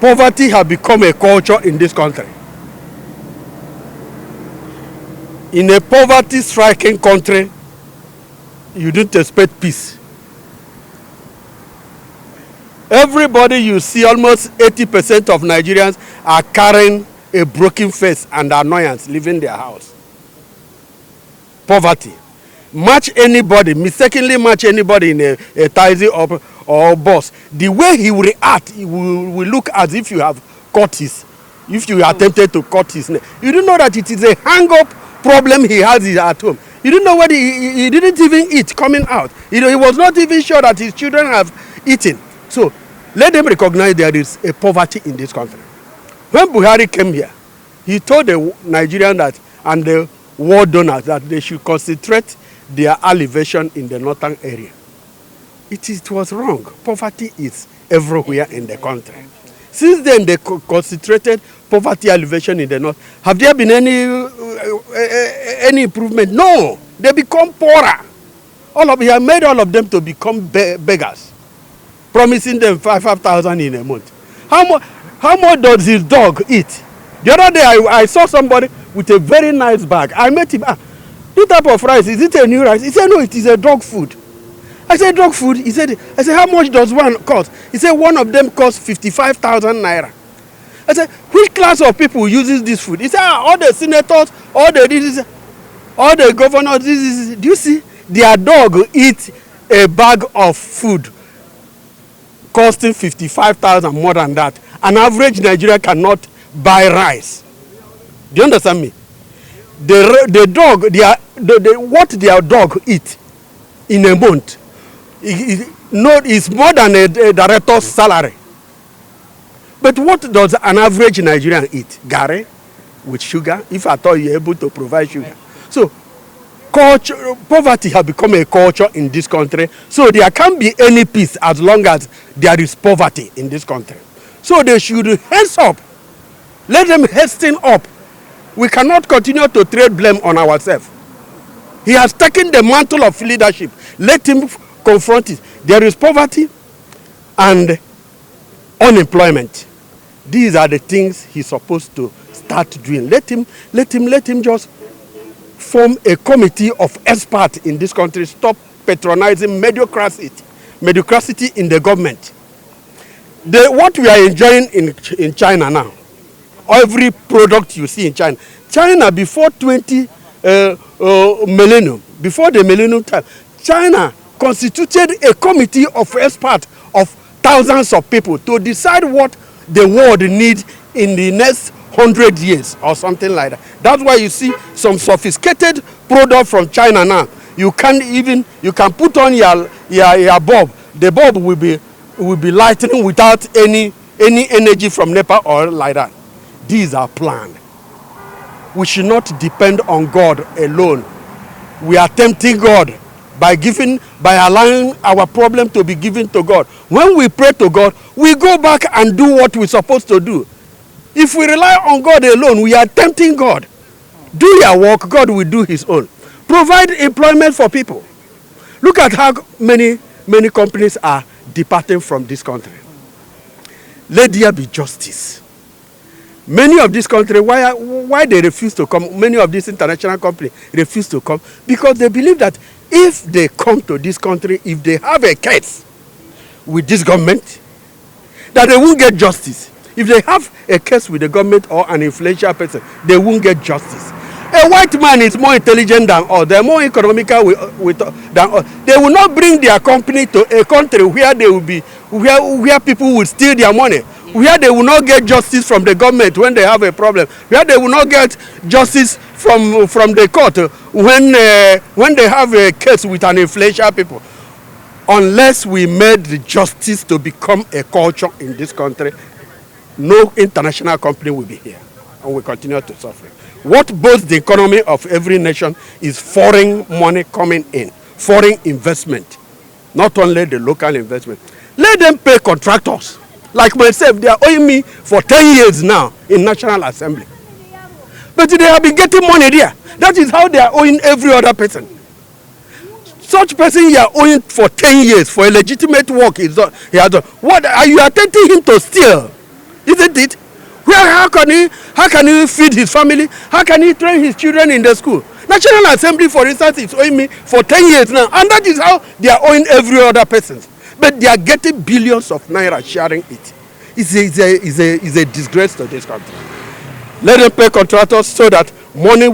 Poverty has become a culture in this country. In a poverty-stricken country, you don't expect peace. Everybody you see, almost 80% of Nigerians are carrying a broken face and annoyance leaving their house. Poverty. Match anybody, mistakenly match anybody in a taxi or bus. The way he will react, he will look as if you have cut his, if you attempted to cut his neck. You don't know that it is a hang-up problem he has at home. You don't know whether he didn't even eat coming out. He was not even sure that his children have eaten. So let them recognize there is a poverty in this country. When Buhari came here, he told the Nigerians that and the world donors that they should concentrate their elevation in the northern area. It was wrong. Poverty is everywhere in the country. Since then, they concentrated poverty elevation in the north. Have there been any improvement? No. They become poorer. He have made all of them to become beggars, promising them 5,000 in a month. How much does his dog eat? The other day, I saw somebody with a very nice bag. I met him. This type of rice, is it a new rice? He said, no, it is a dog food. I said, dog food? I said, how much does one cost? He said, one of them costs 55,000 naira. I said, which class of people uses this food? He said, all the senators, all the governors, do you see? Their dog eats a bag of food costing 55,000, more than that. An average Nigerian cannot buy rice. Do you understand me? The dog, what their dog eats in a month is more than a director's salary. But what does an average Nigerian eat? Garri with sugar, if at all you're able to provide sugar. So poverty has become a culture in this country. So there can't be any peace as long as there is poverty in this country. So they should hands up. Let them hasten up. We cannot continue to trade blame on ourselves. He has taken the mantle of leadership. Let him confront it. There is poverty and unemployment. These are the things he's supposed to start doing. Let him just form a committee of experts in this country. Stop patronizing mediocrity in the government. What we are enjoying in China now, every product you see in China before before the millennium time, China constituted a committee of experts of thousands of people to decide what the world needs in the next 100 years or something like that. That's why you see some sophisticated product from China now. You can put on your bulb. The bulb will be lighting without any energy from NEPA or like that. These are planned. We should not depend on God alone. We are tempting God by allowing our problem to be given to God. When we pray to God, we go back and do what we're supposed to do. If we rely on God alone, we are tempting God. Do your work, God will do his own. Provide employment for people. Look at how many companies are departing from this country. Let there be justice. Many of these countries, why they refuse to come, many of these international companies refuse to come, because they believe that if they come to this country, if they have a case with this government, that they won't get justice. If they have a case with the government or an influential person, they won't get justice. A white man is more intelligent than us. They're more economical than us. They will not bring their company to a country where they will be, where people will steal their money, where they will not get justice from the government when they have a problem, where they will not get justice from the court when they have a case with an influential people. Unless we made the justice to become a culture in this country, no international company will be here and will continue to suffer. What boosts the economy of every nation is foreign money coming in, foreign investment, not only the local investment. Let them pay contractors. Like myself, they are owing me for 10 years now in National Assembly. But they have been getting money there. That is how they are owing every other person. Such person you are owing for 10 years for a legitimate work he has done. What are you attempting him to steal? Isn't it? How can he feed his family? How can he train his children in the school? National Assembly, for instance, is owing me for 10 years now, and that is how they are owing every other person. But they are getting billions of naira sharing it. It's a disgrace to this country. Let them pay contractors so that money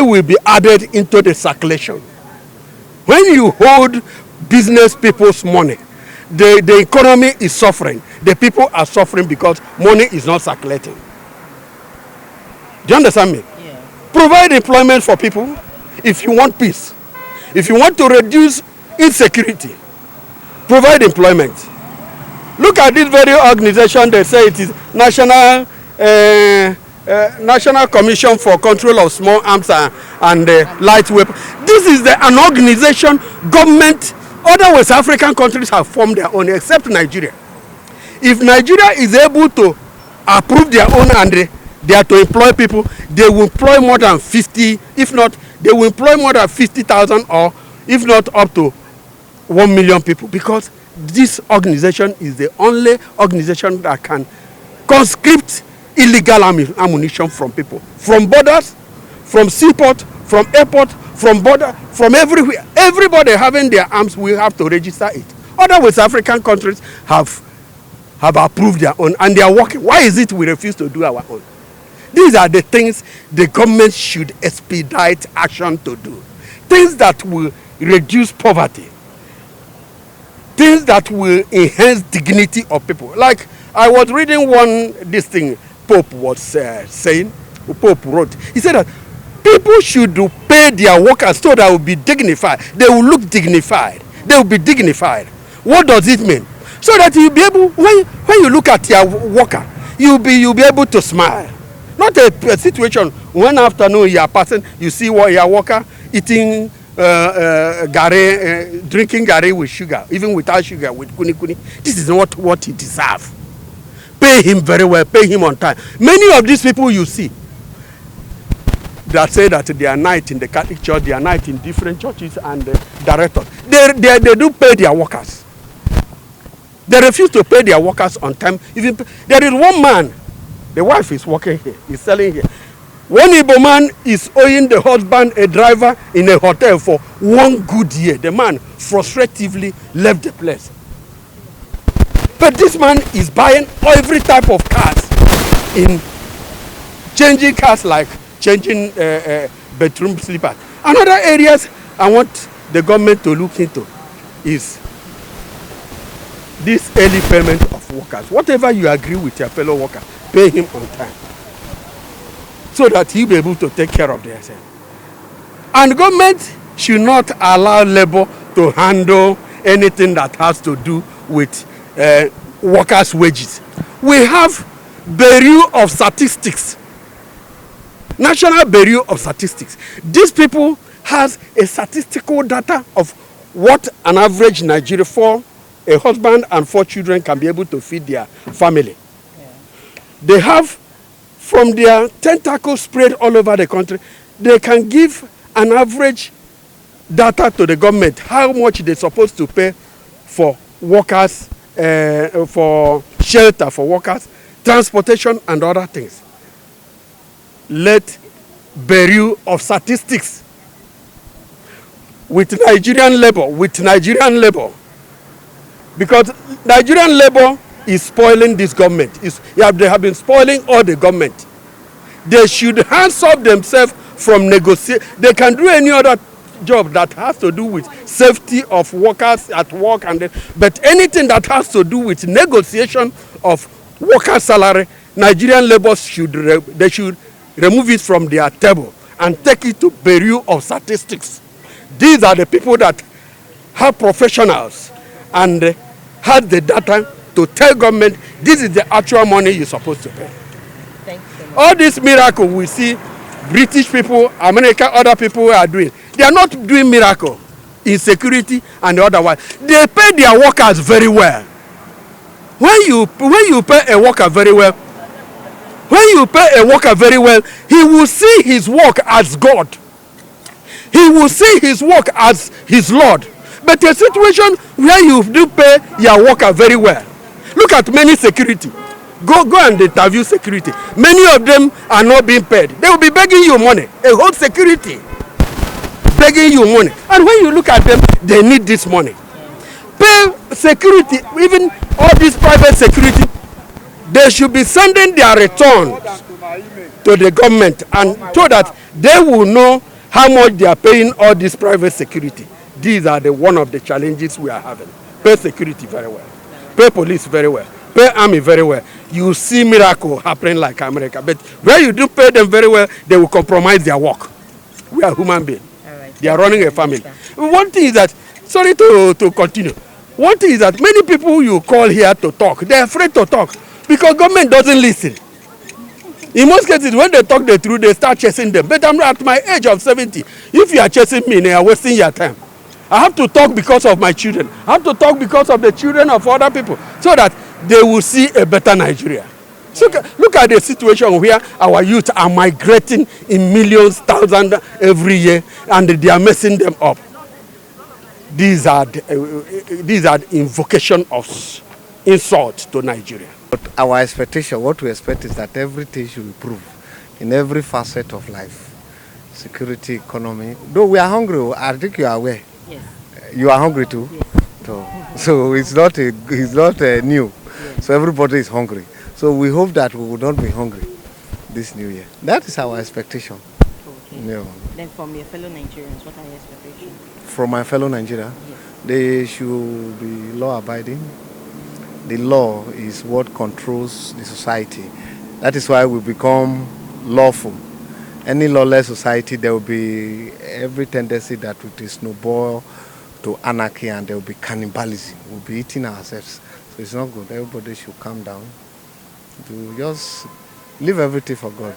will be added into the circulation. When you hold business people's money, the economy is suffering. The people are suffering because money is not circulating. Do you understand me? Yeah. Provide employment for people if you want peace. If you want to reduce insecurity, provide employment. Look at this very organization. They say it is National Commission for Control of Small Arms and Light Weapons. This is an organization government. Other West African countries have formed their own, except Nigeria. If Nigeria is able to approve their own and they are to employ people, they will employ more than 50, if not, they will employ more than 50,000 or if not up to 1 million people, because this organization is the only organization that can conscript illegal ammunition from people, from borders, from seaport, from airport, from border, from everywhere. Everybody having their arms will have to register it. Other West African countries have approved their own and they are working. Why is it we refuse to do our own? These are the things the government should expedite action to do. Things that will reduce poverty. Things that will enhance dignity of people. Like I was reading this thing Pope was saying, Pope wrote. He said that people should pay their workers so that will be dignified. They will look dignified. They will be dignified. What does it mean? So that you'll be able, when you look at your worker, you'll be able to smile. Not a situation when afternoon you are passing, you see your worker eating gari, drinking gari with sugar, even without sugar, with kuni. This is not what he deserves. Pay him very well, pay him on time. Many of these people you see that say that they are night in the Catholic Church, they are night in different churches and directors, they do pay their workers. They refuse to pay their workers on time. Even there is one man, the wife is working here, is selling here. One Igbo man is owing the husband a driver in a hotel for 1 good year. The man frustratively left the place. But this man is buying every type of cars, in changing cars like changing bedroom slippers. Another areas I want the government to look into is this early payment of workers. Whatever you agree with your fellow worker, pay him on time, so that he'll be able to take care of themselves. And government should not allow labor to handle anything that has to do with workers' wages. We have Bureau of Statistics, National Bureau of Statistics. These people has a statistical data of what an average Nigerian, for a husband and 4 children, can be able to feed their family. Yeah. They have, from their tentacles spread all over the country, they can give an average data to the government, how much they're supposed to pay for workers, for shelter for workers, transportation and other things. Let Bureau of Statistics with Nigerian labor, because Nigerian labor is spoiling this government. They have been spoiling all the government. They should hands up themselves from negotiate. They can do any other job that has to do with safety of workers at work, but anything that has to do with negotiation of worker salary, Nigerian labor should remove it from their table and take it to Bureau of Statistics. These are the people that have professionals and have the data to tell government this is the actual money you're supposed to pay. Thank you so much. All this miracle we see British people, America, other people are doing. They are not doing miracle in security and otherwise. They pay their workers very well. When you pay a worker very well, he will see his work as God. He will see his work as his Lord. But a situation where you do pay your worker very well, Look at many security. Go and interview security. Many of them are not being paid. They will be begging you money. A whole security begging you money. And when you look at them, they need this money. Pay security, even all this private security, they should be sending their returns to the government and so that they will know how much they are paying all this private security. These are one of the challenges we are having. Pay security very well. Pay police very well. Pay army very well. You see miracle happening like America. But where you do pay them very well, they will compromise their work. We are human beings. Right. They are running a family. One thing is that, sorry to continue. One thing is that many people you call here to talk, they are afraid to talk because government doesn't listen. In most cases, when they talk the truth, they start chasing them. But I'm at my age of 70. If you are chasing me, you are wasting your time. I have to talk because of my children. I have to talk because of the children of other people so that they will see a better Nigeria. So look at the situation where our youth are migrating in millions, thousands every year, and they are messing them up. These are the invocation of insult to Nigeria. But our expectation, what we expect is that everything should improve in every facet of life. Security, economy. Though we are hungry, I think you are aware. Yes. You are hungry too? Yes. So it's not new. Yes. So everybody is hungry. So we hope that we will not be hungry this new year. That is our expectation. Okay. Yeah. Then from your fellow Nigerians, what are your expectations? From my fellow Nigerians, yes, they should be law-abiding. The law is what controls the society. That is why we become lawful. Any lawless society, there will be every tendency that it will snowball to anarchy and there will be cannibalism. We'll be eating ourselves. So it's not good. Everybody should calm down. To just leave everything for God.